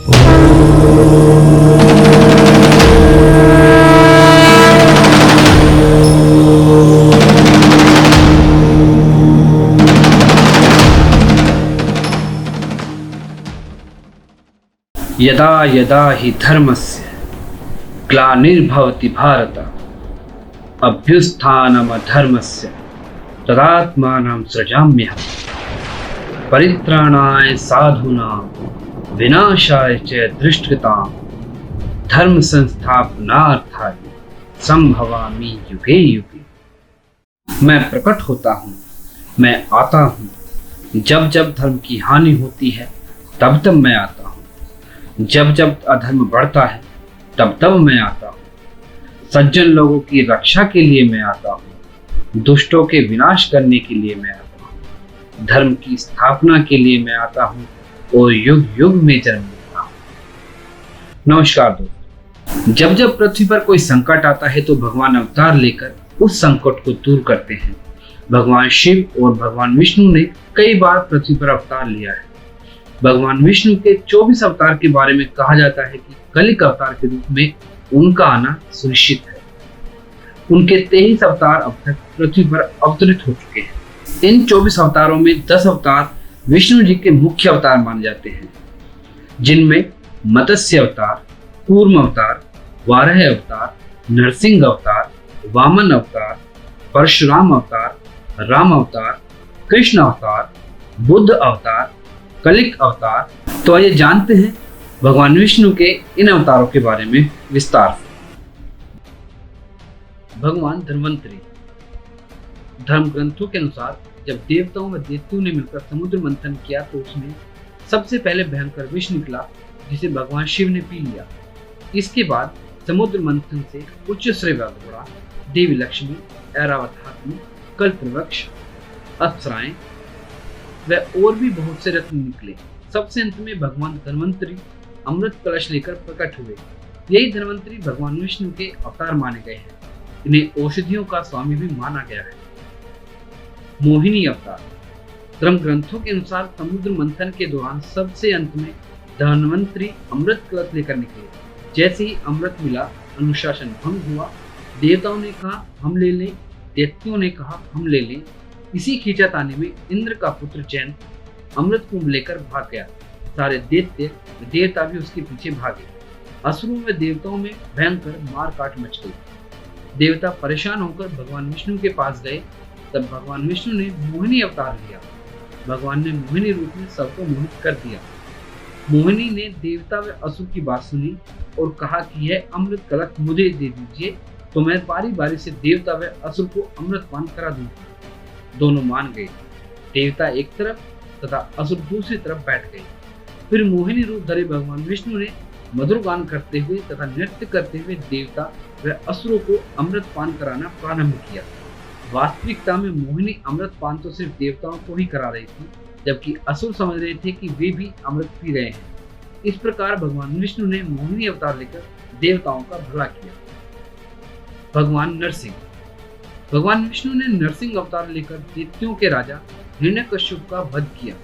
यदा यदा हि धर्मस्य ग्लानिर्भवति भारत अभ्युत्थानमधर्मस्य तदात्मानं सृजाम्यहम् परित्राणाय साधूनां विनाशाय च दुष्कृतां धर्म संस्थापनार्थाय संभवामि युगे युगे। मैं प्रकट होता हूँ, मैं आता हूँ। जब जब धर्म की हानि होती है तब तब मैं आता हूँ। जब जब अधर्म बढ़ता है तब तब मैं आता हूँ। सज्जन लोगों की रक्षा के लिए मैं आता हूँ, दुष्टों के विनाश करने के लिए मैं आता हूँ, धर्म की स्थापना के लिए मैं आता हूँ और युग युग में जन्म लेता हूँ। नमस्कार दोस्तों, जब जब पृथ्वी पर कोई संकट आता है तो भगवान अवतार लेकर उस संकट को दूर करते हैं। भगवान शिव और भगवान विष्णु ने कई बार पृथ्वी पर अवतार लिया है। भगवान विष्णु के 24 अवतार के बारे में कहा जाता है कि कलिक अवतार के रूप में उनका आना सुनिश्चित है। उनके 23 अवतार अब तक पृथ्वी पर अवतरित हो चुके हैं। इन 24 अवतारों में 10 अवतार विष्णु जी के मुख्य अवतार माने जाते हैं, जिनमें मत्स्य अवतार, कूर्म अवतार, वाराह अवतार, नरसिंह अवतार, वामन अवतार, परशुराम अवतार, राम अवतार, कृष्ण अवतार, बुद्ध अवतार, कलिक अवतार। तो आइए जानते हैं भगवान विष्णु के इन अवतारों के बारे में विस्तार से। भगवान धन्वंतरी। धर्म ग्रंथों के अनुसार जब देवताओं व दैत्यों ने मिलकर समुद्र मंथन किया तो उसमें सबसे पहले भयंकर विष निकला, जिसे भगवान शिव ने पी लिया। इसके बाद समुद्र मंथन से उच्च श्रेय घोड़ा, देवी लक्ष्मी, ऐरावत हाथी, कल्पवृक्ष, अप्सराएं व और भी बहुत से रत्न निकले। सबसे अंत में भगवान धन्वंतरी अमृत कलश लेकर प्रकट हुए। यही धन्वंतरी भगवान विष्णु के अवतार माने गए हैं। इन्हें औषधियों का स्वामी भी माना गया है। मोहिनी अवतार। धर्म ग्रंथों के अनुसार समुद्र मंथन के दौरान सबसे अंत में धन्वंतरी अमृत कलश लेकर निकले। जैसे ही अमृत मिला, अनुशासन भंग हुआ। देवताओं ने कहा हम ले लें, दैत्यों ने कहा हम ले लें। इसी खींचातानी में इंद्र का पुत्र जैन अमृत कुंभ लेकर भाग गया। सारे दैत्य देवता भी उसके पीछे भागे। असुरों व देवताओं में भयंकर मार काट मच गई। देवता परेशान होकर भगवान विष्णु के पास गए। तब भगवान विष्णु ने मोहिनी अवतार लिया। भगवान ने मोहिनी रूप में सबको मोहित कर दिया। मोहिनी ने देवता व असुर की बात सुनी और कहा कि यह अमृत कलश मुझे दे दीजिए, तो मैं बारी बारी से देवता व असुर को अमृत पान करा दूंगा। दोनों मान गए। देवता एक तरफ तथा असुर दूसरी तरफ बैठ गए। फिर मोहिनी रूप धरे भगवान विष्णु ने मधुर गान करते हुए तथा नृत्य करते हुए देवता व असुरों को अमृत पान कराना प्रारंभ किया। वास्तविकता में मोहिनी अमृत पान तो सिर्फ देवताओं को ही करा रही थी, जबकि असुर समझ रहे थे कि वे भी अमृत पी रहे हैं। इस प्रकार भगवान विष्णु ने मोहिनी अवतार लेकर देवताओं का भला किया। भगवान नरसिंह। भगवान विष्णु ने नरसिंह अवतार लेकर दैत्यों के राजा हिरण्यकश्यप का वध किया।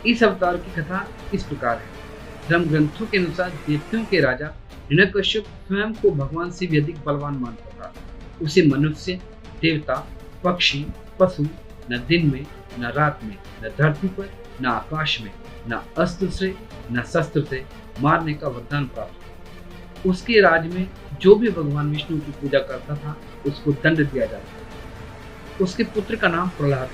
इस अवतार की कथा इस प्रकार है। धर्म ग्रंथों के अनुसार दैत्यों के राजा हिरण्यकश्यप स्वयं को भगवान से भी अधिक बलवान मानता था। उसे मनुष्य, देवता, पक्षी, पशु न दिन में, न रात में, न धरती पर, न आकाश में, न अस्त्र से, न शस्त्र से मारने का वरदान प्राप्त हुआ। उसके राज में जो भी भगवान विष्णु की पूजा करता था उसको दंड दिया जाता था। उसके पुत्र का नाम प्रहलाद।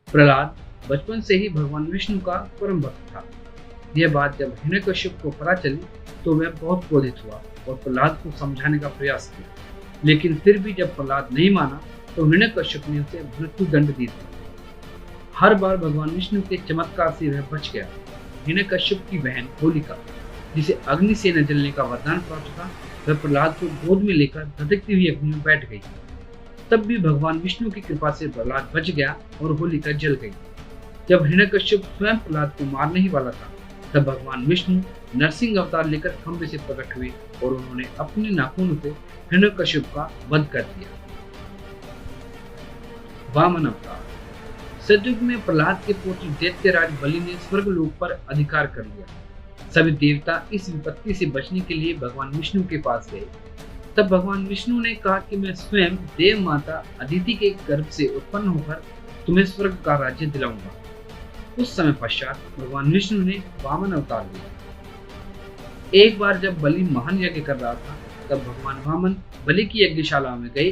प्रहलाद बचपन से ही भगवान विष्णु का परम भक्त था। यह बात जब हिरण्यकश्यप को पता चली तो वह बहुत क्रोधित हुआ और प्रहलाद को समझाने का प्रयास किया, लेकिन फिर भी जब प्रहलाद नहीं माना तो हिरण्यकश्यप ने उसे मृत्यु दंड दे दिया। हर बार भगवान विष्णु के चमत्कार से वह बच गया। हिरण्यकश्यप की बहन होलिका, जिसे अग्नि से न जलने का वरदान प्राप्त था, वह प्रहलाद को गोद में लेकर धधकती हुई अग्नि में बैठ गई। तब भी भगवान विष्णु की कृपा से प्रहलाद बच गया और होलिका जल गई। जब हिरण्यकश्यप स्वयं प्रहलाद को मारने ही वाला था, तब भगवान विष्णु नरसिंह अवतार लेकर खंभे से प्रकट हुए और उन्होंने अपने नाखूनों से हिरण्यकश्यप का वध कर दिया। वामन अवतार। सतयुग में प्रहलाद के पुत्र दैत्यराज बलि ने स्वर्ग लोक पर अधिकार कर लिया। सभी देवता इस विपत्ति से बचने के लिए भगवान विष्णु के पास गए। तब भगवान विष्णु ने कहा कि मैं स्वयं देव माता अदिति के गर्भ से उत्पन्न होकर तुम्हें स्वर्ग का राज्य दिलाऊंगा। उस समय पश्चात भगवान विष्णु ने वामन अवतार लिया। एक बार जब बलि महान यज्ञ कर रहा था, तब भगवान वामन बलि की यज्ञशाला में गए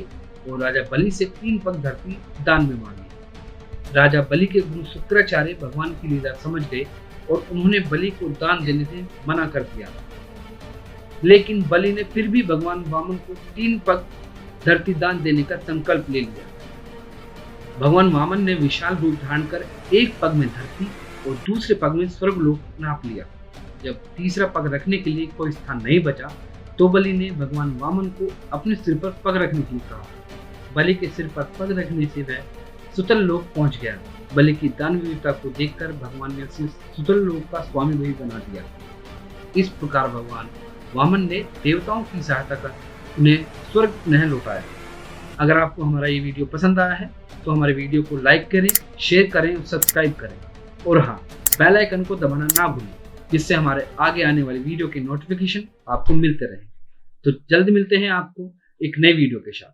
और राजा बलि से 3 पग धरती दान में मांगी। राजा बलि के गुरु शुक्राचार्य भगवान की लीला समझ गए और उन्होंने बलि को दान देने से मना कर दिया। लेकिन बलि ने फिर भी भगवान वामन को 3 पग धरती दान देने का संकल्प ले लिया। भगवान वामन ने विशाल रूप धारण कर एक पग में धरती और दूसरे पग में स्वर्गलोक नाप लिया। जब तीसरा पग रखने के लिए कोई स्थान नहीं बचा, तो बलि ने भगवान वामन को अपने सिर पर पग रखने के लिए कहा। बलि के सिर पर पग रखने से वह सुतल लोक पहुंच गया। बलि की दानवीरता को देखकर भगवान ने उसे सुतल लोक का स्वामी भी बना दिया। इस प्रकार भगवान वामन ने देवताओं की सहायता कर उन्हें स्वर्ग पुनः लौटाया। अगर आपको हमारा ये वीडियो पसंद आया है तो हमारे वीडियो को लाइक करें, शेयर करें और सब्सक्राइब करें। और हाँ, बेल आइकन को दबाना ना भूलें, जिससे हमारे आगे आने वाली वीडियो के नोटिफिकेशन आपको मिलते रहें। तो जल्द मिलते हैं आपको एक नए वीडियो के साथ।